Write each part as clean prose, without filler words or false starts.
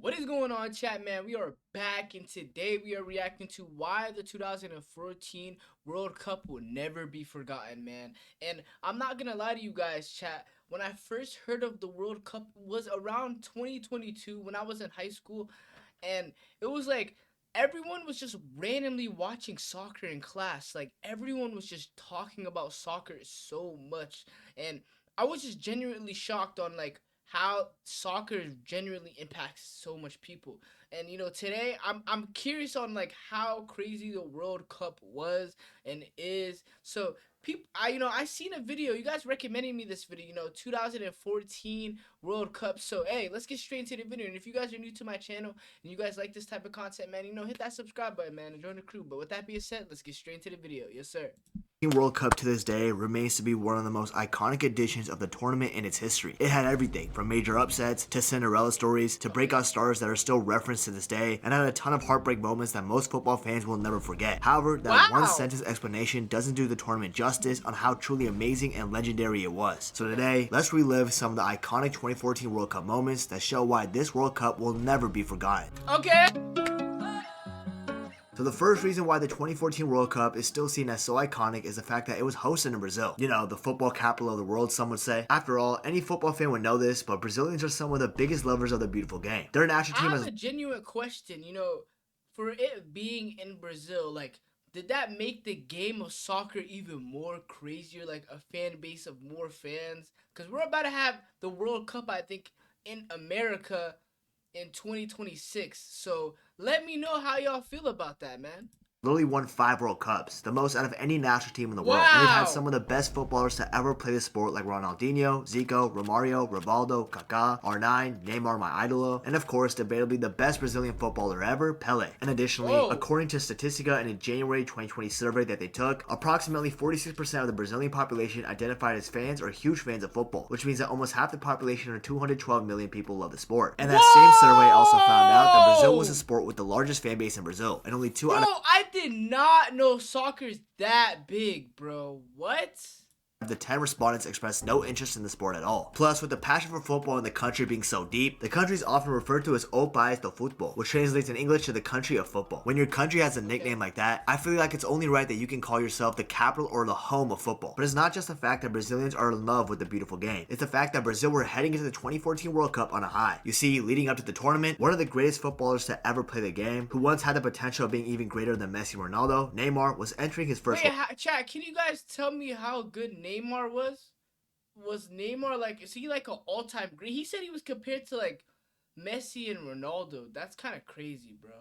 What is going on, chat, man? We are back, and today we are reacting to why the 2014 World Cup will never be forgotten, man. And I'm not gonna lie to you guys, chat. When I first heard of the World Cup was around 2022 when I was in high school, and it was like everyone was just randomly watching soccer in class. Like everyone was just talking about soccer so much, and I was just genuinely shocked on like how soccer genuinely impacts so much people. And today I'm curious on like how crazy the World Cup was and is. So people, I seen a video. You guys recommended me this video. 2014 World Cup. So hey, let's get straight into the video. And if you guys are new to my channel and you guys like this type of content, man, hit that subscribe button, man, and join the crew. But with that being said, let's get straight into the video. Yes, sir. World Cup to this day remains to be one of the most iconic editions of the tournament in its history. It had everything from major upsets to Cinderella stories to breakout stars that are still referenced to this day, and had a ton of heartbreak moments that most football fans will never forget. However, that one sentence explanation doesn't do the tournament justice on how truly amazing and legendary it was. So today, let's relive some of the iconic 2014 World Cup moments that show why this World Cup will never be forgotten. Okay. So the first reason why the 2014 World Cup is still seen as so iconic is the fact that it was hosted in Brazil. You know, the football capital of the world, some would say. After all, any football fan would know this, but Brazilians are some of the biggest lovers of the beautiful game. Their national team I have a genuine question, for it being in Brazil, like, did that make the game of soccer even more crazier, like a fan base of more fans? Because we're about to have the World Cup, I think, in America in 2026. So let me know how y'all feel about that, man. Literally won 5 World Cups, the most out of any national team in the world. And they've had some of the best footballers to ever play the sport like Ronaldinho, Zico, Romario, Rivaldo, Kaká, R9, Neymar, my idolo, and of course, debatably the best Brazilian footballer ever, Pelé. And additionally, according to Statistica in a January 2020 survey that they took, approximately 46% of the Brazilian population identified as fans or huge fans of football, which means that almost half the population or 212 million people love the sport. And that same survey also found out that Brazil was the sport with the largest fan base in Brazil, and only two out of I did not know soccer's that big, bro. What? The 10 respondents expressed no interest in the sport at all. Plus, with the passion for football in the country being so deep, the country is often referred to as O País do Futebol, which translates in English to the country of football. When your country has a nickname like that, I feel like it's only right that you can call yourself the capital or the home of football. But it's not just the fact that Brazilians are in love with the beautiful game. It's the fact that Brazil were heading into the 2014 World Cup on a high. You see, leading up to the tournament, one of the greatest footballers to ever play the game, who once had the potential of being even greater than Messi and Ronaldo, Neymar, was entering his first... Chat, can you guys tell me how good Neymar was? Was Neymar like, is he like an all-time great? He said he was compared to like Messi and Ronaldo. That's kind of crazy, bro.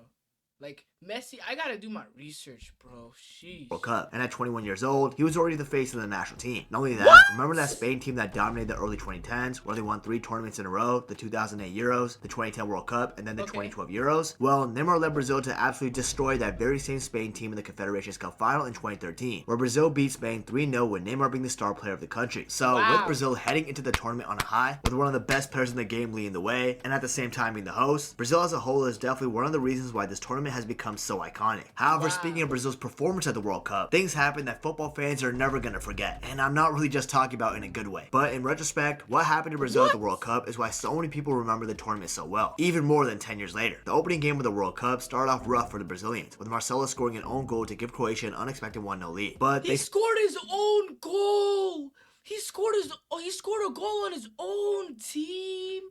Like, Messi, I gotta do my research, bro. Sheesh. World Cup. And at 21 years old, he was already the face of the national team. Not only that, remember that Spain team that dominated the early 2010s, where they won 3 tournaments in a row, the 2008 Euros, the 2010 World Cup, and then the 2012 Euros? Well, Neymar led Brazil to absolutely destroy that very same Spain team in the Confederations Cup final in 2013, where Brazil beat Spain 3-0 with Neymar being the star player of the country. So, with Brazil heading into the tournament on a high, with one of the best players in the game leading the way, and at the same time being the host, Brazil as a whole is definitely one of the reasons why this tournament has become so iconic. However, speaking of Brazil's performance at the World Cup, things happened that football fans are never gonna forget, and I'm not really just talking about in a good way. But in retrospect, what happened to Brazil at the World Cup is why so many people remember the tournament so well, even more than 10 years later. The opening game of the World Cup started off rough for the Brazilians, with Marcelo scoring an own goal to give Croatia an unexpected 1-0 lead. But he scored his own goal. He scored a goal on his own team.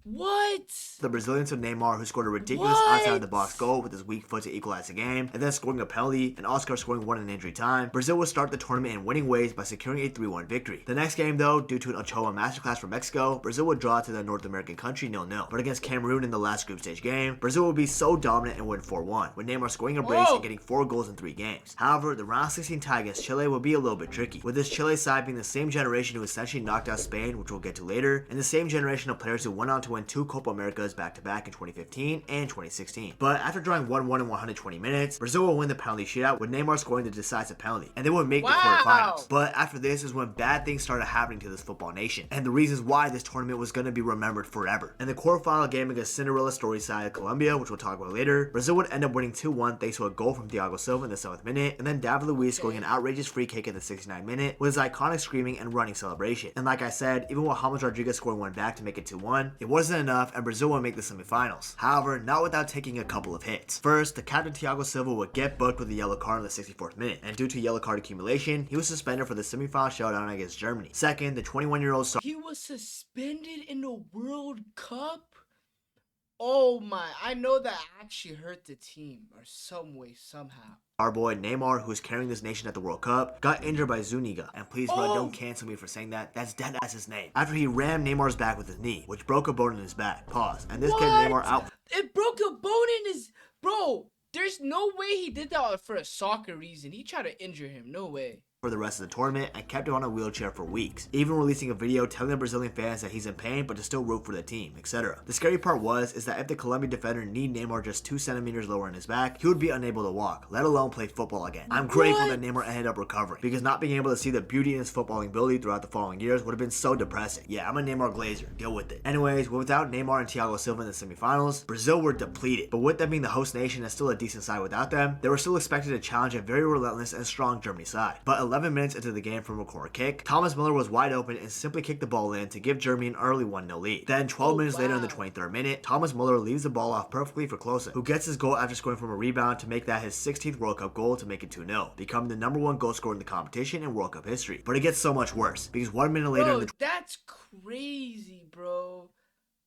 What? The Brazilians of Neymar, who scored a ridiculous outside-the-box goal with his weak foot to equalize the game, and then scoring a penalty, and Oscar scoring one in injury time, Brazil would start the tournament in winning ways by securing a 3-1 victory. The next game, though, due to an Ochoa masterclass from Mexico, Brazil would draw to the North American country 0-0. But against Cameroon in the last group stage game, Brazil would be so dominant and win 4-1, with Neymar scoring a brace and getting 4 goals in 3 games. However, the round 16 tie against Chile would be a little bit tricky, with this Chile side being the same generation who essentially knocked out Spain, which we'll get to later, and the same generation of players who went on to win 2 Copa Americas back-to-back in 2015 and 2016. But after drawing 1-1 in 120 minutes, Brazil will win the penalty shootout with Neymar scoring the decisive penalty, and they would make the quarterfinals. But after this is when bad things started happening to this football nation, and the reasons why this tournament was going to be remembered forever. In the quarterfinal game against Cinderella story side Colombia, which we'll talk about later, Brazil would end up winning 2-1 thanks to a goal from Thiago Silva in the 7th minute, and then David Luiz scoring an outrageous free kick in the 69th minute with his iconic screaming and running celebration. And like I said, even with James Rodriguez scoring one back to make it 2-1, it wasn't wasn't enough and Brazil would make the semifinals. However, not without taking a couple of hits. First, the captain Thiago Silva would get booked with a yellow card in the 64th minute, and due to yellow card accumulation, he was suspended for the semifinal showdown against Germany. Second, the 21-year-old he was suspended in the World Cup? Oh my, I know that actually hurt the team or some way, somehow. Our boy Neymar, who is carrying this nation at the World Cup, got injured by Zuniga. And please, bro, don't cancel me for saying that. That's dead as his name. After he rammed Neymar's back with his knee, which broke a bone in his back. Pause. And this gave Neymar out. It broke a bone in his... Bro, there's no way he did that for a soccer reason. He tried to injure him. No way. For the rest of the tournament and kept him on a wheelchair for weeks, even releasing a video telling the Brazilian fans that he's in pain but to still root for the team, etc. The scary part is that if the Colombian defender kneed Neymar just 2 centimeters lower in his back, he would be unable to walk, let alone play football again. I'm grateful that Neymar ended up recovering, because not being able to see the beauty in his footballing ability throughout the following years would have been so depressing. Yeah, I'm a Neymar glazer, deal with it. Anyways, without Neymar and Thiago Silva in the semifinals, Brazil were depleted, but with them being the host nation and still a decent side without them, they were still expected to challenge a very relentless and strong Germany side. But 11 minutes into the game from a corner kick, Thomas Müller was wide open and simply kicked the ball in to give Germany an early 1-0 lead. Then 12 minutes later in the 23rd minute, Thomas Müller leaves the ball off perfectly for Klose, who gets his goal after scoring from a rebound to make that his 16th World Cup goal to make it 2-0, becoming the #1 goal scorer in the competition in World Cup history. But it gets so much worse, because 1 minute later in the that's crazy, bro.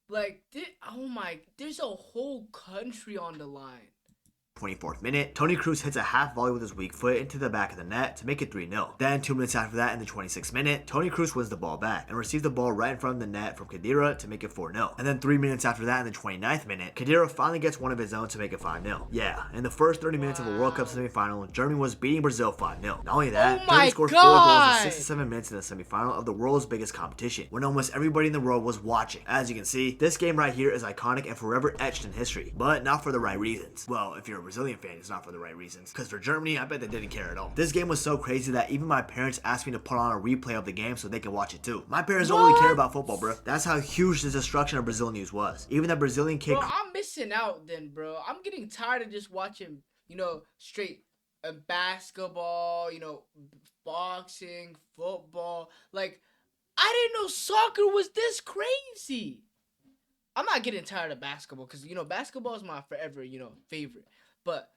Like, oh my, there's a whole country on the line. 24th minute, Toni Kroos hits a half volley with his weak foot into the back of the net to make it 3-0. Then 2 minutes after that in the 26th minute, Toni Kroos wins the ball back and receives the ball right in front of the net from Khedira to make it 4-0. And then 3 minutes after that in the 29th minute, Khedira finally gets one of his own to make it 5-0. Yeah, in the first 30 minutes of the World Cup semifinal, Germany was beating Brazil 5-0. Not only that, Germany scored 4 goals in 67 minutes in the semifinal of the world's biggest competition, when almost everybody in the world was watching. As you can see, this game right here is iconic and forever etched in history, but not for the right reasons. Well, if you're a Brazilian fan, it's not for the right reasons, because for Germany, I bet they didn't care at all. This game was so crazy that even my parents asked me to put on a replay of the game so they can watch it too. My parents don't really care about football, bro. That's how huge the destruction of Brazil news was. Even that Brazilian kid. Bro, I'm missing out then, bro. I'm getting tired of just watching, straight basketball, boxing, football. Like, I didn't know soccer was this crazy. I'm not getting tired of basketball because, basketball is my forever, favorite. But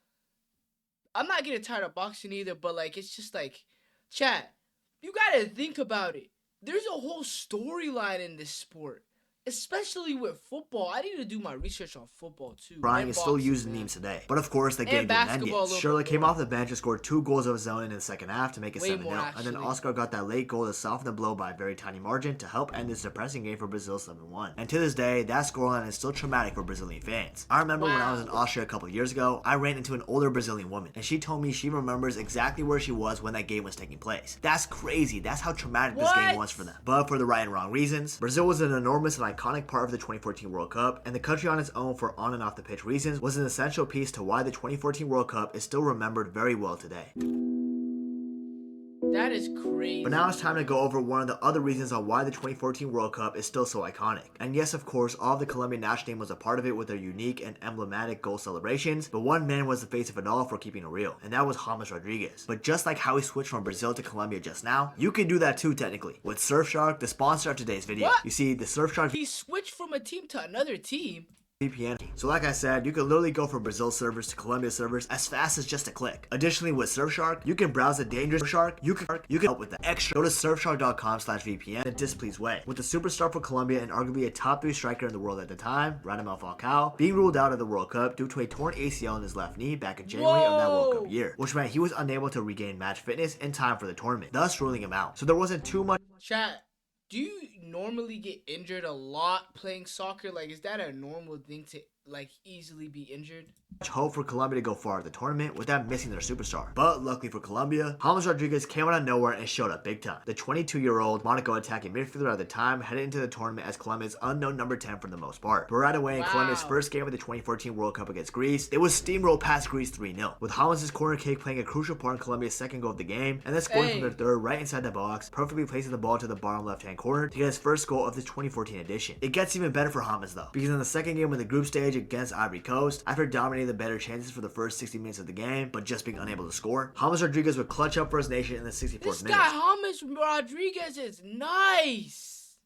I'm not getting tired of boxing either, but, like, it's just, like, chat, you gotta think about it. There's a whole storyline in this sport, especially with football. I need to do my research on football, too. Brian is still using memes today. But, of course, the game didn't end yet. Schürrle came off the bench and scored 2 goals of his own in the second half to make it 7-0. And then Oscar got that late goal to soften the blow by a very tiny margin to help end this depressing game for Brazil 7-1. And to this day, that scoreline is still traumatic for Brazilian fans. I remember when I was in Austria a couple years ago, I ran into an older Brazilian woman, and she told me she remembers exactly where she was when that game was taking place. That's crazy. That's how traumatic this game was for them. But for the right and wrong reasons, Brazil was an enormous and iconic part of the 2014 World Cup, and the country on its own for on and off the pitch reasons was an essential piece to why the 2014 World Cup is still remembered very well today. That is crazy. But now it's time to go over one of the other reasons on why the 2014 World Cup is still so iconic. And yes, of course, all of the Colombian national team was a part of it with their unique and emblematic goal celebrations, but one man was the face of it all for keeping it real, and that was James Rodriguez. But just like how he switched from Brazil to Colombia just now, you can do that too technically, with Surfshark, the sponsor of today's video. What? You see, the Surfshark... He switched from a team to another team? VPN. So like I said, you can literally go from Brazil servers to Colombia servers as fast as just a click. Additionally, with Surfshark, you can browse the dangerous Surfshark. You can help with the extra. Go to surfshark.com/VPN in a displeased way. With the superstar for Colombia and arguably a top 3 striker in the world at the time, Radamel Falcao, being ruled out of the World Cup due to a torn ACL in his left knee back in January of that World Cup year, which meant he was unable to regain match fitness in time for the tournament, thus ruling him out. So there wasn't too much. Chat, do you normally get injured a lot playing soccer? Like, is that a normal thing to, like, easily be injured? Hope for Colombia to go far at the tournament without missing their superstar. But luckily for Colombia, James Rodriguez came out of nowhere and showed up big time. The 22-year-old Monaco attacking midfielder at the time headed into the tournament as Colombia's unknown number 10 for the most part. But right away in Colombia's first game of the 2014 World Cup against Greece, it was steamrolled past Greece 3-0, with James' corner kick playing a crucial part in Colombia's second goal of the game, and then scoring from their third right inside the box, perfectly placing the ball to the bottom left-hand corner to get his first goal of the 2014 edition. It gets even better for James though, because in the second game of the group stage against Ivory Coast, after dominating the better chances for the first 60 minutes of the game, but just being unable to score, James Rodriguez would clutch up for his nation in the 64th minute. This guy, James Rodriguez, is nice.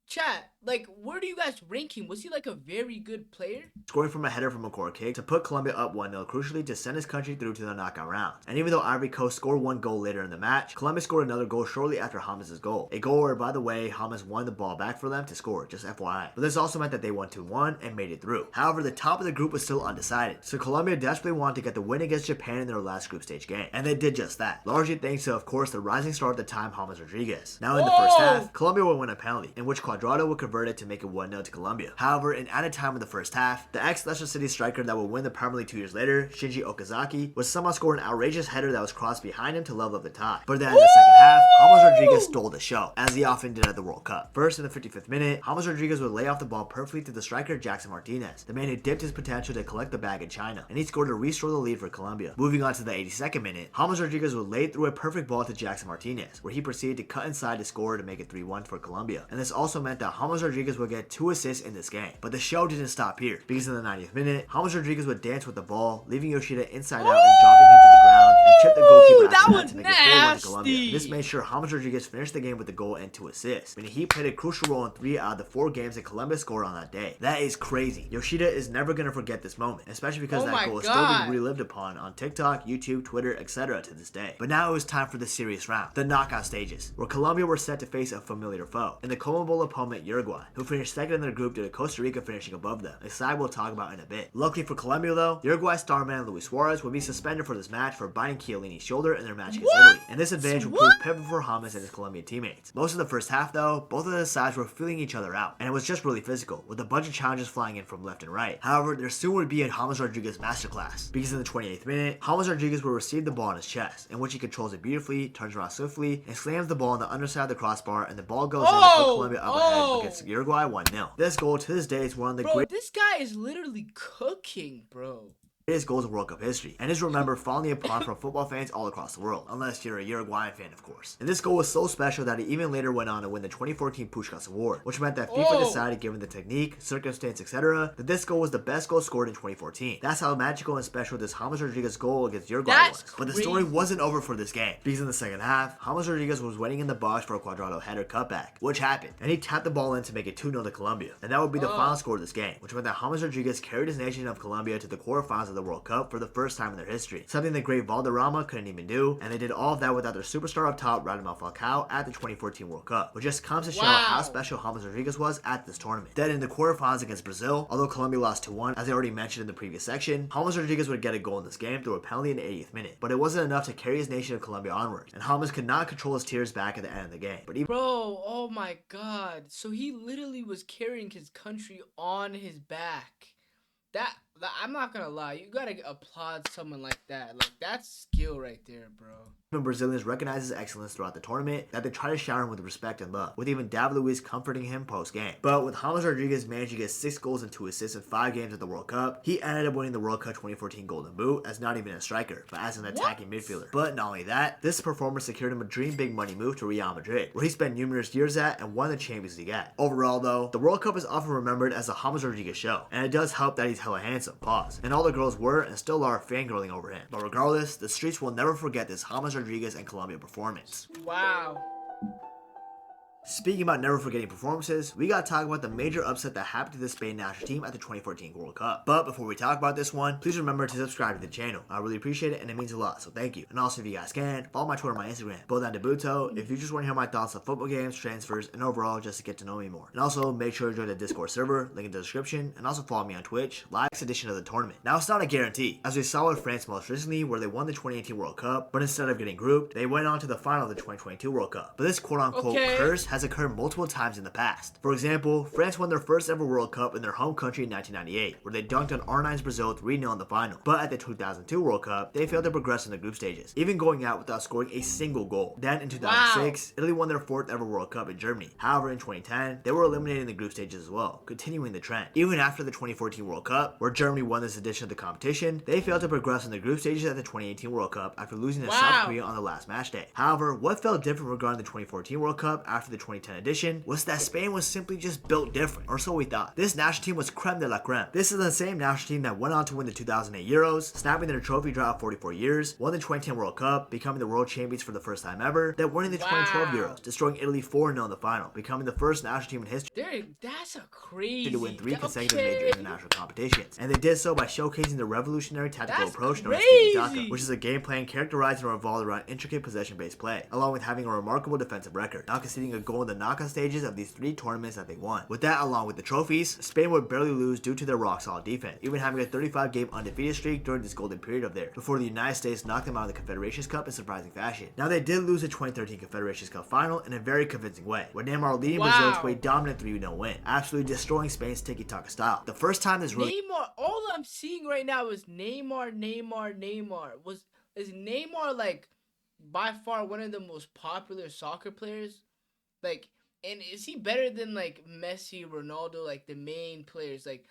Chat, like, where do you guys rank him? Was he like a very good player? Scoring from a header from a corner kick to put Colombia up 1-0, crucially to send his country through to the knockout rounds. And even though Ivory Coast scored one goal later in the match, Colombia scored another goal shortly after James' goal. A goal where, by the way, James won the ball back for them to score, just FYI. But this also meant that they won 2-1 and made it through. However, the top of the group was still undecided, so Colombia desperately wanted to get the win against Japan in their last group stage game. And they did just that, largely thanks to, of course, the rising star at the time, James Rodriguez. Now in the first half, Colombia would win a penalty, in which Cuadrado would convert it to make it 1-0 to Colombia. However, in added time in the first half, the ex-Leicester City striker that would win the Premier League 2 years later, Shinji Okazaki, would somehow score an outrageous header that was crossed behind him to level up the tie. But then in the second half, James Rodriguez stole the show, as he often did at the World Cup. First, in the 55th minute, James Rodriguez would lay off the ball perfectly to the striker Jackson Martinez, the man who dipped his potential to collect the bag in China, and he scored to restore the lead for Colombia. Moving on to the 82nd minute, James Rodriguez would lay through a perfect ball to Jackson Martinez, where he proceeded to cut inside to score to make it 3-1 for Colombia. And this also meant that James Rodriguez would get 2 assists in this game. But the show didn't stop here, because in the 90th minute, James Rodriguez would dance with the ball, leaving Yoshida inside out and dropping him to the ground, and chip the goalkeeper after that to make it 4-1 to Colombia. This made sure James Rodriguez finished the game with a goal and 2 assists, meaning he played a crucial role in 3 out of the 4 games that Colombia scored on that day. That is crazy. Yoshida is never going to forget this moment, especially because that goal is still being relived upon on TikTok, YouTube, Twitter, etc. to this day. But now it was time for the serious round, the knockout stages, where Colombia were set to face a familiar foe, and the Copa Bowl opponent Uruguay, who finished second in their group due to Costa Rica finishing above them, a side we'll talk about in a bit. Luckily for Colombia though, Uruguay star man Luis Suarez would be suspended for this match for biting Chiellini's shoulder in their match against Italy, and this advantage would prove pivotal for James and his Colombian teammates. Most of the first half though, both of the sides were feeling each other out, and it was just really physical, with a bunch of challenges flying in from left and right. However, there soon would be a James Rodriguez masterclass, because in the 28th minute, James Rodriguez will receive the ball in his chest, in which he controls it beautifully, turns around swiftly, and slams the ball on the underside of the crossbar, and the ball goes in to put Colombia up ahead against Uruguay 1-0. This goal to this day is one of the great. This guy is literally cooking, bro. Greatest goals of World Cup history, and is remembered fondly upon from football fans all across the world, unless you're a Uruguayan fan, of course. And this goal was so special that he even later went on to win the 2014 Puskás Award, which meant that FIFA decided, given the technique, circumstance, etc., that this goal was the best goal scored in 2014. That's how magical and special this James Rodriguez goal against Uruguay was. But the story wasn't over for this game, because in the second half, James Rodriguez was waiting in the box for a Cuadrado header cutback, which happened, and he tapped the ball in to make it 2-0 to Colombia. And that would be the final score of this game, which meant that James Rodriguez carried his nation of Colombia to the quarterfinals of the World Cup for the first time in their history, something the great Valderrama couldn't even do, and they did all of that without their superstar up top, Radamel Falcao, at the 2014 World Cup, which just comes to show how special James Rodriguez was at this tournament. Then in the quarterfinals against Brazil, although Colombia lost 2-1, as I already mentioned in the previous section, James Rodriguez would get a goal in this game through a penalty in the 80th minute, but it wasn't enough to carry his nation of Colombia onwards, and James could not control his tears back at the end of the game. But bro, oh my god, so he literally was carrying his country on his back. That I'm not gonna lie, you gotta applaud someone like that. Like, that's skill right there, bro. Even Brazilians recognize his excellence throughout the tournament, that they try to shower him with respect and love, with even David Luiz comforting him post-game. But with James Rodriguez managing to get 6 goals and 2 assists in 5 games at the World Cup, he ended up winning the World Cup 2014 Golden Boot as not even a striker, but as an attacking midfielder. But not only that, this performance secured him a dream big money move to Real Madrid, where he spent numerous years at and won the Champions League at. Overall though, the World Cup is often remembered as a James Rodriguez show, and it does help that he's hella handsome, pause. And all the girls were and still are fangirling over him. But regardless, the streets will never forget this James Rodriguez and Colombia performance. Wow. Speaking about never forgetting performances, we gotta talk about the major upset that happened to the Spain national team at the 2014 World Cup. But before we talk about this one, please remember to subscribe to the channel. I really appreciate it and it means a lot, so thank you. And also if you guys can, follow my Twitter and my Instagram, both on Debuto, if you just want to hear my thoughts on football games, transfers, and overall just to get to know me more. And also make sure to join the Discord server, link in the description, and also follow me on Twitch, last edition of the tournament. Now it's not a guarantee, as we saw with France most recently where they won the 2018 World Cup, but instead of getting grouped, they went on to the final of the 2022 World Cup. But this quote-unquote curse has occurred multiple times in the past. For example, France won their first ever World Cup in their home country in 1998, where they dunked on R9's Brazil 3-0 in the final. But at the 2002 World Cup, they failed to progress in the group stages, even going out without scoring a single goal. Then in 2006, Italy won their 4th ever World Cup in Germany. However, in 2010, they were eliminated in the group stages as well, continuing the trend. Even after the 2014 World Cup, where Germany won this edition of the competition, they failed to progress in the group stages at the 2018 World Cup after losing to South Korea on the last match day. However, what felt different regarding the 2014 World Cup after the 2010 edition was that Spain was simply just built different, or so we thought. This national team was creme de la creme. This is the same national team that went on to win the 2008 Euros, snapping their trophy drought of 44 years, won the 2010 World Cup, becoming the world champions for the first time ever, then winning the 2012 Euros, destroying Italy 4-0 in the final, becoming the first national team in history That's a crazy. to win 3 consecutive major international competitions. And they did so by showcasing the revolutionary tactical That's approach known as crazy. tiki-taka, which is a game plan characterized and revolved around intricate possession-based play, along with having a remarkable defensive record, not conceding a goal in the knockout stages of these 3 tournaments that they won. With that, along with the trophies, Spain would barely lose due to their rock-solid defense, even having a 35-game undefeated streak during this golden period of theirs, before the United States knocked them out of the Confederations Cup in surprising fashion. Now, they did lose the 2013 Confederations Cup final in a very convincing way, with Neymar leading Brazil to a dominant 3-0 win, absolutely destroying Spain's tiki-taka style. The first time this really Neymar, all I'm seeing right now is Neymar. Is Neymar like by far one of the most popular soccer players? Like, and is he better than like Messi, Ronaldo, like the main players? Like,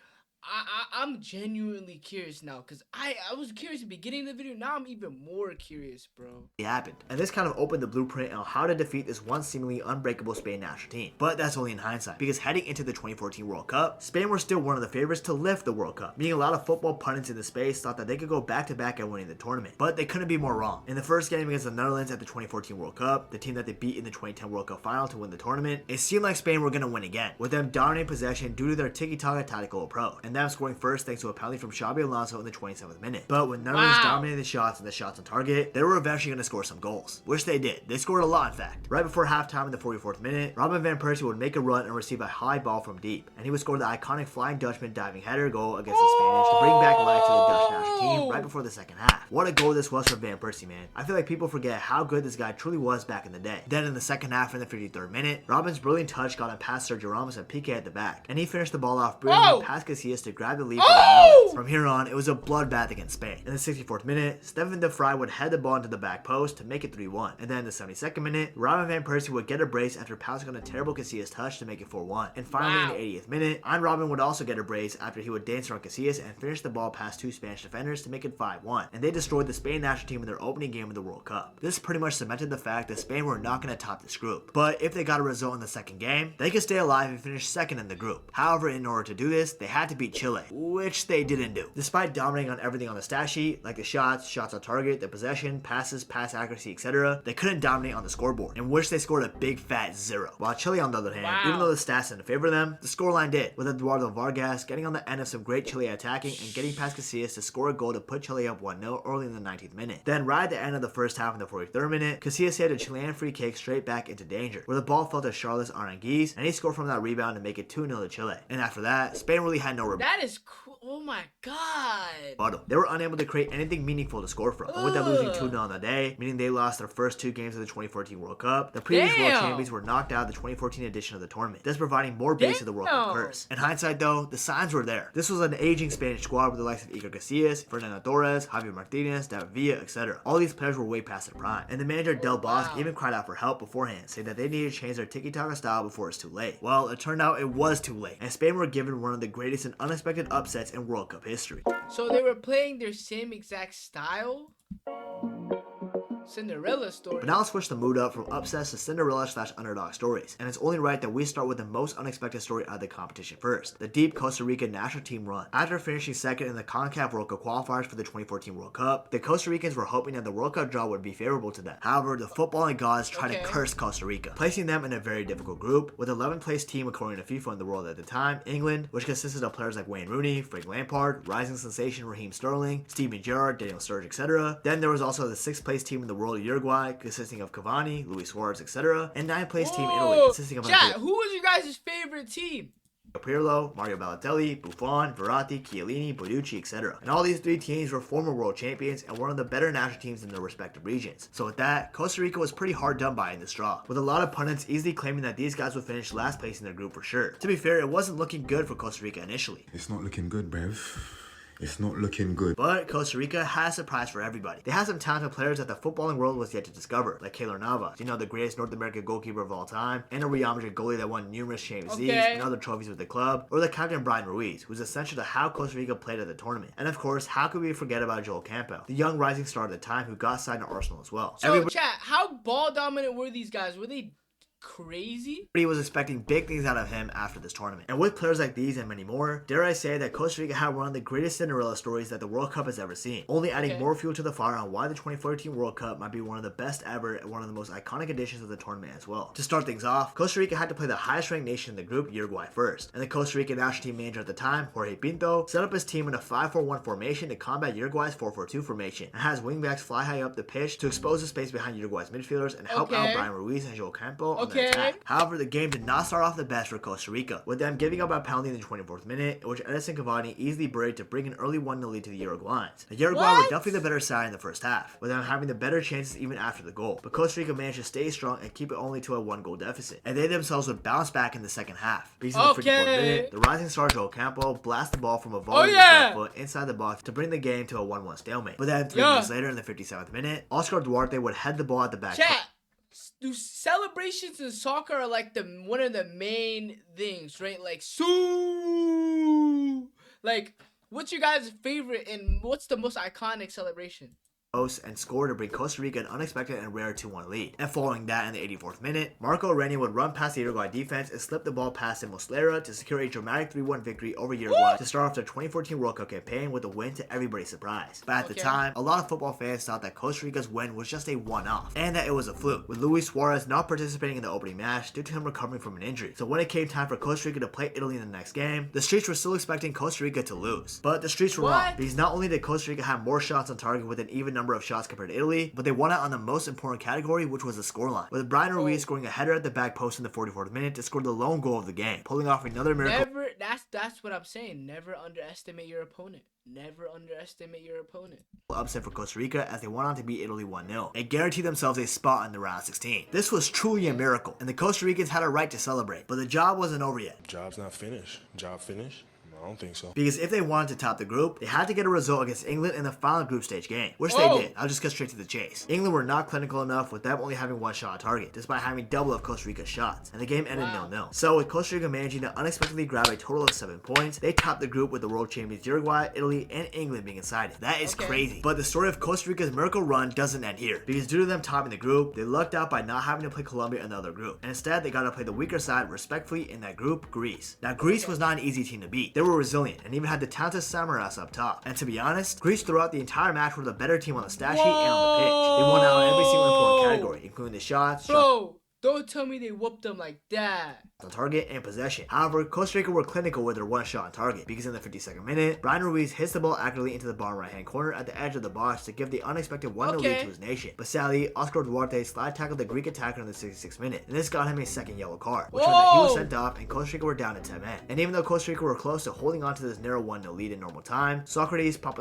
I'm genuinely curious now, because I was curious at the beginning of the video. Now I'm even more curious, bro. happened. And this kind of opened the blueprint on how to defeat this once seemingly unbreakable Spain national team. But that's only in hindsight, because heading into the 2014 World Cup, Spain were still one of the favorites to lift the World Cup, meaning a lot of football pundits in the space thought that they could go back-to-back at winning the tournament. But they couldn't be more wrong. In the first game against the Netherlands at the 2014 World Cup, the team that they beat in the 2010 World Cup final to win the tournament, it seemed like Spain were going to win again, with them dominating possession due to their tiki-taka tactical approach, and them scoring first thanks to a penalty from Xabi Alonso in the 27th minute. But when Netherlands dominated the shots and the shots on target, they were eventually going to score some goals, which they did. They scored a lot, in fact. Right before halftime in the 44th minute, Robin van Persie would make a run and receive a high ball from deep, and he would score the iconic Flying Dutchman diving header goal against the Spanish to bring back life to the Dutch national team right before the second half. What a goal this was from Van Persie, man. I feel like people forget how good this guy truly was back in the day. Then in the second half in the 53rd minute, Robin's brilliant touch got him past Sergio Ramos and Piqué at the back, and he finished the ball off brilliantly past Casillas to grab the lead for the Netherlands. From here on, it was a bloodbath against Spain. In the 64th minute, Stefan de Vrij would head the ball into the back post to make it 3-1. And then in the 72nd minute, Robin van Persie would get a brace after passing on a terrible Casillas touch to make it 4-1. And finally in the 80th minute, Robin would also get a brace after he would dance around Casillas and finish the ball past 2 Spanish defenders to make it 5-1. And they destroyed the Spain national team in their opening game of the World Cup. This pretty much cemented the fact that Spain were not going to top this group. But if they got a result in the second game, they could stay alive and finish second in the group. However, in order to do this, they had to beat Chile, which they didn't do. Despite dominating on everything on the stat sheet, like the shots on target, the possession, passes, pass accuracy, etc., they couldn't dominate on the scoreboard, in which they scored a big fat 0. While Chile, on the other hand, even though the stats didn't favor them, the scoreline did, with Eduardo Vargas getting on the end of some great Chile attacking and getting past Casillas to score a goal to put Chile up 1-0 early in the 19th minute. Then right at the end of the first half in the 43rd minute, Casillas hit a Chilean free kick straight back into danger, where the ball fell to Charles Aranguiz, and he scored from that rebound to make it 2-0 to Chile. And after that, Spain really had no rebuttal. That is cool. Oh my god. They were unable to create anything meaningful to score from. And with them losing 2-0 on the day, meaning they lost their first 2 games of the 2014 World Cup, the previous world champions were knocked out of the 2014 edition of the tournament, thus providing more base to the World Cup curse. In hindsight though, the signs were there. This was an aging Spanish squad with the likes of Iker Casillas, Fernando Torres, Javier Martinez, David Villa, etc. All these players were way past their prime, and the manager Del Bosque even cried out for help beforehand, saying that they needed to change their tiki-taka style before it's too late. Well, it turned out it was too late, and Spain were given one of the greatest and unexpected upsets in World Cup history. So they were playing their same exact style? Cinderella story. But now let's switch the mood up from upsets to Cinderella/underdog stories. And it's only right that we start with the most unexpected story out of the competition first, the deep Costa Rica national team run. After finishing second in the CONCACAF World Cup qualifiers for the 2014 World Cup, the Costa Ricans were hoping that the World Cup draw would be favorable to them. However, the footballing gods tried to curse Costa Rica, placing them in a very difficult group, with 11th place team according to FIFA in the world at the time, England, which consisted of players like Wayne Rooney, Frank Lampard, rising sensation Raheem Sterling, Steven Gerrard, Daniel Sturridge, etc. Then there was also the 6th place team in the world, Uruguay, consisting of Cavani, Luis Suarez, etc., and 9th place team Italy, consisting of who was your guys' favorite team? Pirlo, Mario Balotelli, Buffon, Verratti, Chiellini, Bonucci, etc. And all these 3 teams were former world champions and one of the better national teams in their respective regions. So with that, Costa Rica was pretty hard done by in this draw, with a lot of pundits easily claiming that these guys would finish last place in their group for sure. To be fair, it wasn't looking good for Costa Rica initially. It's not looking good, bruv. It's not looking good. But Costa Rica has a surprise for everybody. They had some talented players that the footballing world was yet to discover, like Keylor Navas, the greatest North American goalkeeper of all time, and a Real Madrid goalie that won numerous Champions Leagues and other trophies with the club, or the captain Brian Ruiz, who's essential to how Costa Rica played at the tournament. And of course, how could we forget about Joel Campbell, the young rising star at the time who got signed to Arsenal as well. So chat, how ball dominant were these guys? Were they crazy. He was expecting big things out of him after this tournament. And with players like these and many more, dare I say that Costa Rica had one of the greatest Cinderella stories that the World Cup has ever seen, only adding Okay. more fuel to the fire on why the 2014 World Cup might be one of the best ever and one of the most iconic editions of the tournament as well. To start things off, Costa Rica had to play the highest ranked nation in the group, Uruguay, first, and the Costa Rican national team manager at the time, Jorge Pinto, set up his team in a 5-4-1 formation to combat Uruguay's 4-4-2 formation, and has wingbacks fly high up the pitch to expose the space behind Uruguay's midfielders and help out Okay. Brian Ruiz and Joel Campo on the Okay. attack. However, the game did not start off the best for Costa Rica, with them giving up a penalty in the 24th minute, in which Edison Cavani easily buried to bring an early 1-0 lead to the Uruguayans. The Uruguay were definitely the better side in the first half, with them having the better chances even after the goal, but Costa Rica managed to stay strong and keep it only to a 1-goal deficit, and they themselves would bounce back in the second half. Because in the 54th minute, the rising star Joel Campo blasts the ball from a volley with his left foot inside the box to bring the game to a 1-1 stalemate. But then 3 minutes later, in the 57th minute, Oscar Duarte would head the ball at the back. Chat. Do celebrations in soccer are like one of the main things, right? Like like, what's your guys' favorite and what's the most iconic celebration? And score to bring Costa Rica an unexpected and rare 2-1 lead. And following that, in the 84th minute, Marco Reni would run past the Uruguay defense and slip the ball past Muslera to secure a dramatic 3-1 victory over Uruguay to start off their 2014 World Cup campaign with a win to everybody's surprise. But at the time, a lot of football fans thought that Costa Rica's win was just a one-off, and that it was a fluke, with Luis Suarez not participating in the opening match due to him recovering from an injury. So when it came time for Costa Rica to play Italy in the next game, the Streets were still expecting Costa Rica to lose. But the Streets were wrong, because not only did Costa Rica have more shots on target with an even number of shots compared to Italy, but they won out on the most important category, which was the scoreline, with Brian Ruiz scoring a header at the back post in the 44th minute to score the lone goal of the game, pulling off another miracle. That's what I'm saying. Never underestimate your opponent. Never underestimate your opponent. Upset for Costa Rica as they went on to beat Italy 1-0 and guaranteed themselves a spot in the round 16. This was truly a miracle, and the Costa Ricans had a right to celebrate, but the job wasn't over yet. Job's not finished. Job finished? I don't think so. Because if they wanted to top the group, they had to get a result against England in the final group stage game, which they did. I'll just get straight to the chase. England were not clinical enough, with them only having one shot on target, despite having double of Costa Rica's shots, and the game ended 0-0. So with Costa Rica managing to unexpectedly grab a total of 7 points, they topped the group with the world champions Uruguay, Italy, and England being inside it. That is crazy. But the story of Costa Rica's miracle run doesn't end here, because due to them topping the group, they lucked out by not having to play Colombia in the other group, and instead they got to play the weaker side respectfully in that group, Greece. Now Greece was not an easy team to beat. They were resilient, and even had the talented Samaras up top. And to be honest, Greece throughout the entire match were the better team on the stat sheet and on the pitch. They won out in every single important category, including the shots. Don't tell me they whooped them like that. On target and possession. However, Costa Rica were clinical with their one shot on target, because in the 52nd minute, Brian Ruiz hits the ball accurately into the bottom right hand corner at the edge of the box to give the unexpected 1-0 lead to his nation. But sadly, Oscar Duarte slide tackled the Greek attacker in the 66th minute, and this got him a second yellow card, which meant that he was sent off and Costa Rica were down to 10 men. And even though Costa Rica were close to holding on to this narrow 1-0 lead in normal time, Socrates P in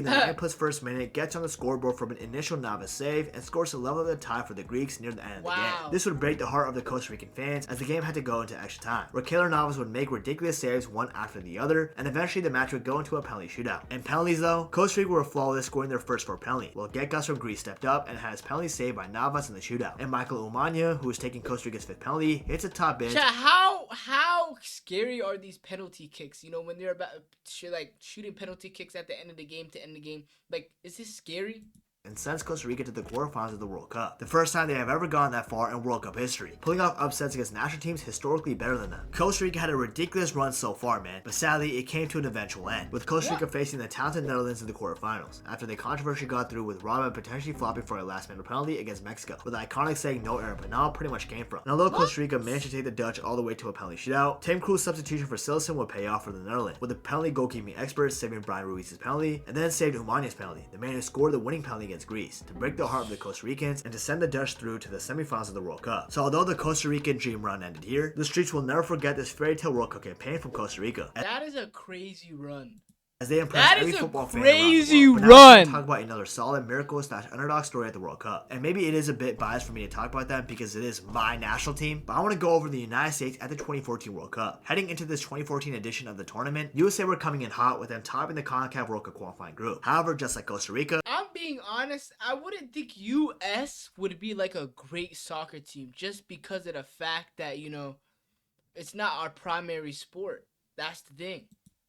the 9+1 minute gets on the scoreboard from an initial novice save and scores to level the tie for the Greeks near the end of the game. This would break the heart of the Costa Rican fans as the game had to go into extra time, where Keylor Navas would make ridiculous saves one after the other, and eventually the match would go into a penalty shootout. In penalties though, Costa Rica were flawless, scoring their first 4 penalties, while Getgas from Greece stepped up and had his penalty saved by Navas in the shootout. And Michael Umania, who was taking Costa Rica's 5th penalty, hits a top bench. How scary are these penalty kicks? You know, when they're about shooting penalty kicks at the end of the game to end the game. Like, is this scary? And sends Costa Rica to the quarterfinals of the World Cup, the first time they have ever gone that far in World Cup history, pulling off upsets against national teams historically better than them. Costa Rica had a ridiculous run so far, man, but sadly it came to an eventual end, with Costa Rica facing the talented Netherlands in the quarterfinals, after they controversially got through with Robin potentially flopping for a last-minute penalty against Mexico, where the iconic saying "no error penal" pretty much came from. And although Costa Rica managed to take the Dutch all the way to a penalty shootout, Tim Krul's substitution for Silson would pay off for the Netherlands, with the penalty goalkeeping experts saving Brian Ruiz's penalty, and then saved Umania's penalty, the man who scored the winning penalty against Greece, to break the heart of the Costa Ricans and to send the Dutch through to the semifinals of the World Cup. So although the Costa Rican dream run ended here, the Streets will never forget this fairy tale World Cup campaign from Costa Rica. That is a crazy run. As they impressed every football fan crazy around the world. But now let's talk about another solid miracle/underdog story at the World Cup. And maybe it is a bit biased for me to talk about that because it is my national team, but I want to go over the United States at the 2014 World Cup. Heading into this 2014 edition of the tournament, USA were coming in hot with them topping the CONCACAF World Cup qualifying group. However, just like Costa Rica, I'm being honest, I wouldn't think US would be like a great soccer team just because of the fact that, you know, it's not our primary sport. That's the thing.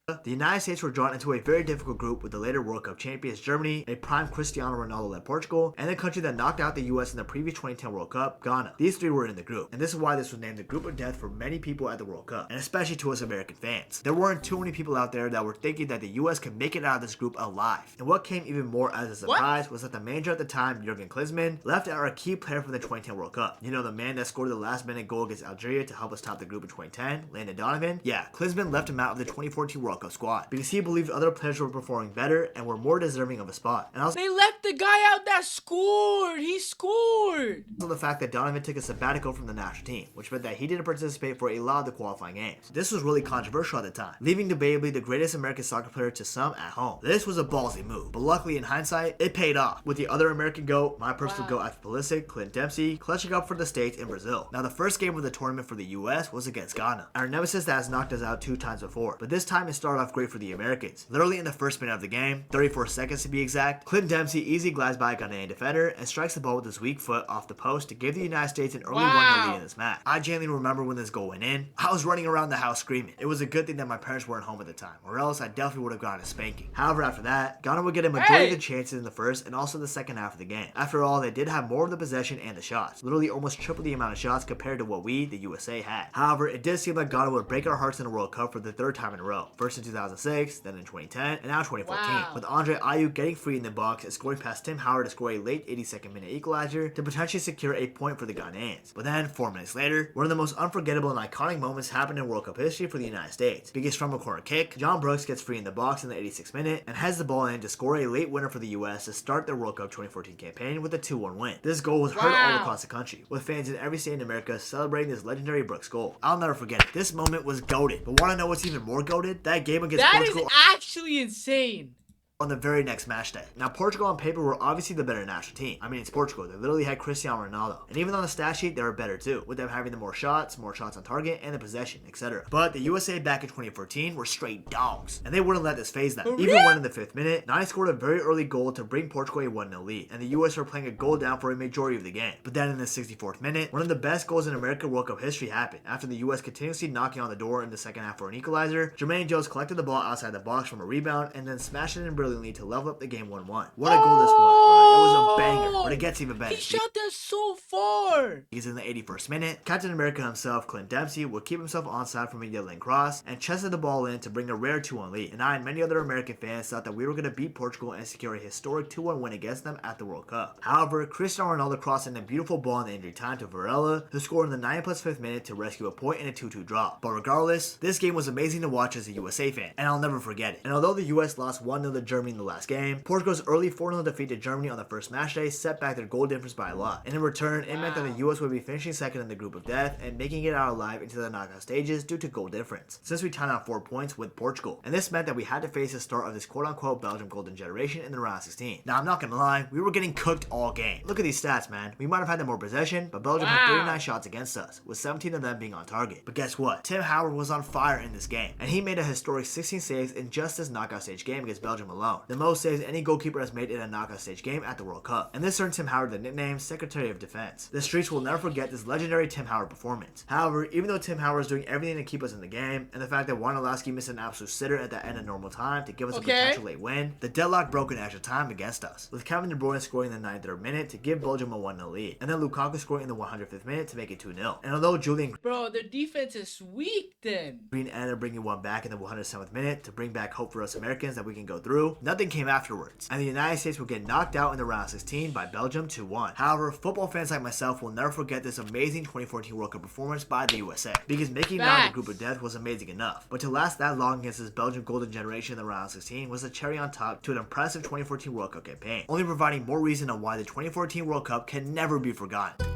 The United States were drawn into a very difficult group with the later World Cup champions Germany, a prime Cristiano Ronaldo-led Portugal, and the country that knocked out the US in the previous 2010 World Cup, Ghana. These three were in the group, and this is why this was named the group of death for many people at the World Cup, and especially to us American fans. There weren't too many people out there that were thinking that the US could make it out of this group alive. And what came even more as a surprise was that the manager at the time, Jurgen Klinsmann, left out a key player from the 2010 World Cup. You know, the man that scored the last-minute goal against Algeria to help us top the group in 2010, Landon Donovan? Yeah, Klinsmann left him out of the 2014 World Cup squad because he believed other players were performing better and were more deserving of a spot. And also, they left the guy out that scored. He scored. The fact that Donovan took a sabbatical from the national team, which meant that he didn't participate for a lot of the qualifying games. This was really controversial at the time, leaving debatably the greatest American soccer player to some at home. This was a ballsy move, but luckily in hindsight, it paid off, with the other American GOAT, my personal GOAT after Pulisic, Clint Dempsey, clutching up for the States and Brazil. Now the first game of the tournament for the US was against Ghana, our nemesis that has knocked us out 2 times before, but this time it started off great for the Americans. Literally in the first minute of the game, 34 seconds to be exact, Clint Dempsey easily glides by a Ghanaian defender and strikes the ball with his weak foot off the post to give the United States an early 1-0 lead in this match. I genuinely remember when this goal went in, I was running around the house screaming. It was a good thing that my parents weren't home at the time, or else I definitely would have gotten a spanking. However, after that, Ghana would get a majority of the chances in the first and also the second half of the game. After all, they did have more of the possession and the shots, literally almost triple the amount of shots compared to what we, the USA, had. However, it did seem like Ghana would break our hearts in the World Cup for the 3rd time in a row. First in 2006, then in 2010, and now 2014, with Andre Ayew getting free in the box and scoring past Tim Howard to score a late 82nd minute equalizer to potentially secure a point for the Ghanaians. But then, 4 minutes later, one of the most unforgettable and iconic moments happened in World Cup history for the United States. Because from a corner kick, John Brooks gets free in the box in the 86th minute and heads the ball in to score a late winner for the US to start their World Cup 2014 campaign with a 2-1 win. This goal was heard all across the country, with fans in every state in America celebrating this legendary Brooks goal. I'll never forget it. This moment was goated. But wanna know what's even more goated? That game against Portugal. That is actually insane. On the very next match day. Now, Portugal on paper were obviously the better national team. I mean, it's Portugal. They literally had Cristiano Ronaldo. And even on the stat sheet, they were better too, with them having the more shots on target, and the possession, etc. But the USA back in 2014 were straight dogs, and they wouldn't let this phase them. Even when in the 5th minute, Nani scored a very early goal to bring Portugal a 1-0 lead, and the US were playing a goal down for a majority of the game. But then in the 64th minute, one of the best goals in American World Cup history happened, after the US continuously knocking on the door in the second half for an equalizer. Jermaine Jones collected the ball outside the box from a rebound, and then smashed it in brilliantly to level up the game 1-1. What a goal this was, bro. It was a banger, but it gets even better. He shot that so far. Because in the 81st minute, Captain America himself, Clint Dempsey, would keep himself onside from a yelling cross and chested the ball in to bring a rare 2-1 lead. And I and many other American fans thought that we were going to beat Portugal and secure a historic 2-1 win against them at the World Cup. However, Cristiano Ronaldo crossed in a beautiful ball in the injury time to Varela, who scored in the 9+5th minute to rescue a point in a 2-2 draw. But regardless, this game was amazing to watch as a USA fan, and I'll never forget it. And although the US lost 1-0 to Germany in the last game, Portugal's early 4-0 defeat to Germany on the first match day set back their goal difference by a lot. And in return, it meant that the US would be finishing second in the group of death and making it out alive into the knockout stages due to goal difference, since we tied on 4 points with Portugal. And this meant that we had to face the start of this quote-unquote Belgium golden generation in the round of 16. Now, I'm not gonna lie, we were getting cooked all game. Look at these stats, man. We might have had the more possession, but Belgium had 39 shots against us, with 17 of them being on target. But guess what? Tim Howard was on fire in this game, and he made a historic 16 saves in just this knockout stage game against Belgium alone, the most saves any goalkeeper has made in a knockout stage game at the World Cup. And this earned Tim Howard the nickname Secretary of Defense. The streets will never forget this legendary Tim Howard performance. However, even though Tim Howard was doing everything to keep us in the game, and the fact that Wanalowski missed an absolute sitter at the end of normal time to give us a potential late win, the deadlock broke in extra time against us, with Kevin De Bruyne scoring in the 93rd minute to give Belgium a 1-0 lead, and then Lukaku scoring in the 105th minute to make it 2-0. And although Julian Bro, their defense is weak then. Green ended up bringing one back in the 107th minute to bring back hope for us Americans that we can go through, nothing came afterwards, and the United States will get knocked out in the round of 16 by Belgium 2-1. However, football fans like myself will never forget this amazing 2014 World Cup performance by the USA, because making it out of the group of death was amazing enough, but to last that long against this Belgian golden generation in the round of 16 was a cherry on top to an impressive 2014 World Cup campaign, only providing more reason on why the 2014 World Cup can never be forgotten.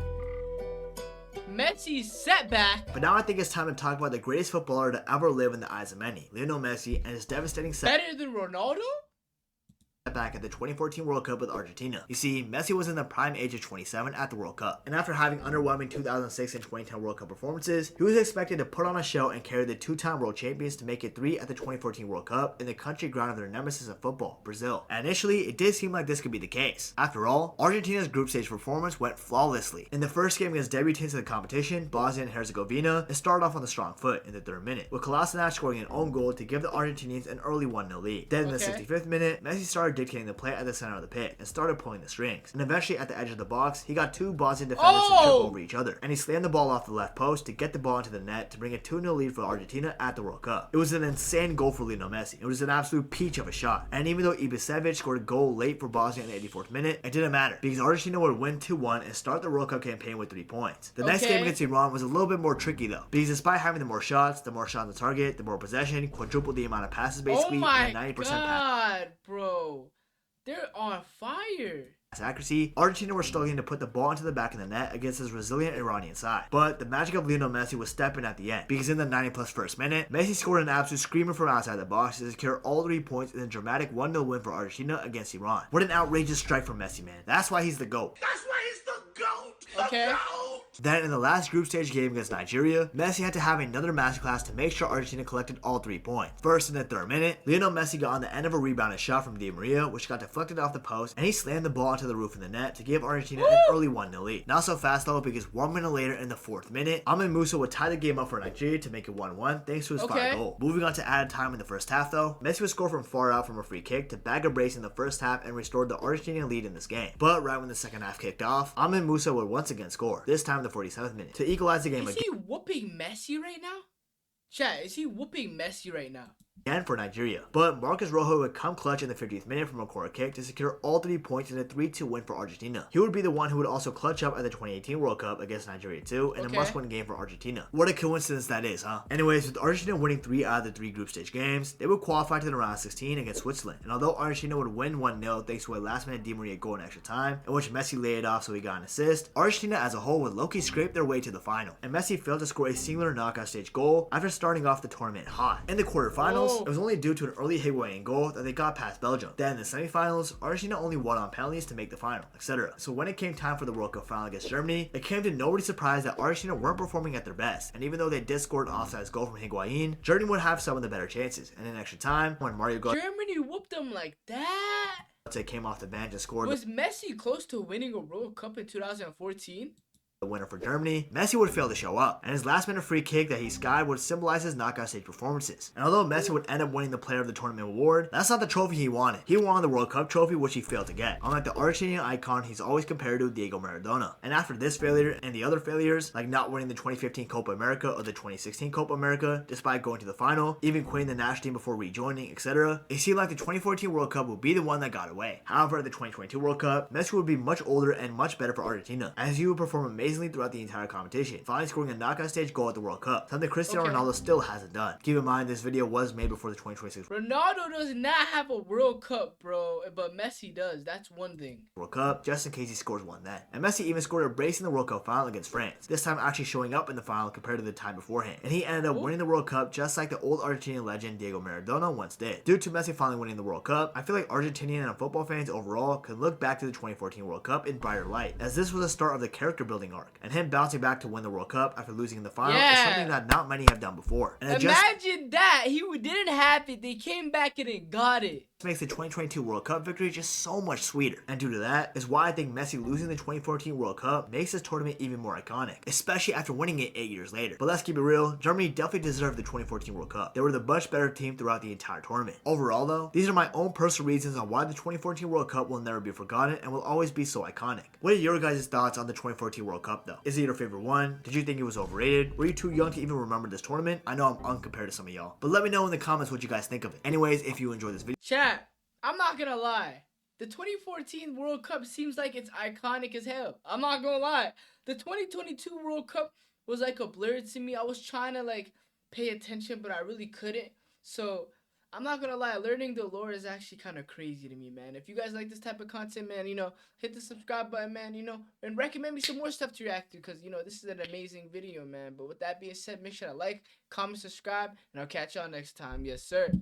Messi's setback. But now I think it's time to talk about the greatest footballer to ever live in the eyes of many, Lionel Messi, and his devastating setback. Better than Ronaldo? back at the 2014 World Cup with Argentina. You see, Messi was in the prime age of 27 at the World Cup, and after having underwhelming 2006 and 2010 World Cup performances, he was expected to put on a show and carry the two-time world champions to make it 3 at the 2014 World Cup in the country ground of their nemesis of football, Brazil. And initially, it did seem like this could be the case. After all, Argentina's group stage performance went flawlessly. In the first game against debutants in the competition, Bosnia and Herzegovina, it started off on the strong foot in the 3rd minute, with Kolasinac scoring an own goal to give the Argentinians an early 1-0 lead. Then in the 65th minute, Messi started dictating the play at the center of the pitch and started pulling the strings. And eventually at the edge of the box, he got 2 Bosnian defenders to trip over each other, and he slammed the ball off the left post to get the ball into the net to bring a 2-0 lead for Argentina at the World Cup. It was an insane goal for Lionel Messi. It was an absolute peach of a shot. And even though Ibisevic scored a goal late for Bosnia in the 84th minute, it didn't matter because Argentina would win 2-1 and start the World Cup campaign with 3 points. The next game against Iran was a little bit more tricky though, because despite having the more shots on target, the more possession, quadrupled the amount of passes basically, and a 90% pass. Bro, they're on fire. Accuracy, Argentina were struggling to put the ball into the back of the net against his resilient Iranian side. But the magic of Lionel Messi was stepping at the end, because in the 90+ first minute, Messi scored an absolute screamer from outside the box to secure all 3 points in a dramatic 1-0 win for Argentina against Iran. What an outrageous strike from Messi, man. That's why he's the GOAT. That's why he's the GOAT! Okay. Then in the last group stage game against Nigeria, Messi had to have another masterclass to make sure Argentina collected all 3 points. First, in the 3rd minute, Lionel Messi got on the end of a rebounded shot from Di Maria, which got deflected off the post, and he slammed the ball onto the roof of the net to give Argentina an early 1-0 lead. Not so fast though, because 1 minute later in the 4th minute, Ahmed Musa would tie the game up for Nigeria to make it 1-1 thanks to his fire goal. Moving on to added time in the first half though, Messi would score from far out from a free kick to bag a brace in the first half and restored the Argentinian lead in this game. But right when the second half kicked off, Ahmed Musa would once again score, this time in the 47th minute, to equalize the game again. Is he whooping Messi right now? Chat, is he whooping Messi right now? And for Nigeria. But Marcus Rojo would come clutch in the 50th minute from a corner kick to secure all 3 points in a 3-2 win for Argentina. He would be the one who would also clutch up at the 2018 World Cup against Nigeria too, in a must-win game for Argentina. What a coincidence that is, huh? Anyways, with Argentina winning 3 out of the 3 group stage games, they would qualify to the round of 16 against Switzerland. And although Argentina would win 1-0 thanks to a last-minute Di Maria goal in extra time, in which Messi laid it off so he got an assist, Argentina as a whole would low-key scrape their way to the final. And Messi failed to score a singular knockout stage goal after starting off the tournament hot. In the quarterfinals, it was only due to an early Higuain goal that they got past Belgium. Then in the semifinals, Argentina only won on penalties to make the final, etc. So when it came time for the World Cup final against Germany, it came to nobody's surprise that Argentina weren't performing at their best. And even though they did score an offside goal from Higuain, Germany would have some of the better chances. And in extra time, when Mario Germany whooped them like that. Came off the bench and scored. Was Messi close to winning a World Cup in 2014? The winner for Germany, Messi would fail to show up, and his last-minute free kick that he skied would symbolize his knockout stage performances. And although Messi would end up winning the Player of the Tournament award, that's not the trophy he wanted. He wanted the World Cup trophy, which he failed to get. Unlike the Argentinian icon, he's always compared to Diego Maradona. And after this failure and the other failures, like not winning the 2015 Copa America or the 2016 Copa America, despite going to the final, even quitting the national team before rejoining, etc., it seemed like the 2014 World Cup would be the one that got away. However, at the 2022 World Cup, Messi would be much older and much better for Argentina, as he would perform amazingly throughout the entire competition, finally scoring a knockout stage goal at the World Cup, something Cristiano Ronaldo still hasn't done. Keep in mind, this video was made before the 2026 Ronaldo does not have a World Cup, bro, but Messi does. That's one thing. World Cup, just in case he scores one then. And Messi even scored a brace in the World Cup final against France, this time actually showing up in the final compared to the time beforehand. And he ended up winning the World Cup just like the old Argentinian legend Diego Maradona once did. Due to Messi finally winning the World Cup, I feel like Argentinian and football fans overall can look back to the 2014 World Cup in brighter light, as this was the start of the character building arc, and him bouncing back to win the World Cup after losing in the final is something that not many have done before. And imagine that he didn't have it, they came back and it got it. Makes the 2022 World Cup victory just so much sweeter. And due to that is why I think Messi losing the 2014 World Cup makes this tournament even more iconic, especially after winning it 8 years later. But let's keep it real, Germany definitely deserved the 2014 World Cup. They were the much better team throughout the entire tournament. Overall though, these are my own personal reasons on why the 2014 World Cup will never be forgotten and will always be so iconic. What are your guys' thoughts on the 2014 World Cup though? Is it your favorite one? Did you think it was overrated? Were you too young to even remember this tournament? I know I'm uncompared to some of y'all, but let me know in the comments what you guys think of it. Anyways, if you enjoyed this video, chat, I'm not gonna lie, the 2014 World Cup seems like it's iconic as hell. I'm not gonna lie, the 2022 World Cup was like a blur to me. I was trying to like pay attention, but I really couldn't. So I'm not gonna lie, learning the lore is actually kind of crazy to me, man. If you guys like this type of content, man, hit the subscribe button, man, and recommend me some more stuff to react to, because, this is an amazing video, man. But with that being said, make sure to like, comment, subscribe, and I'll catch y'all next time. Yes, sir.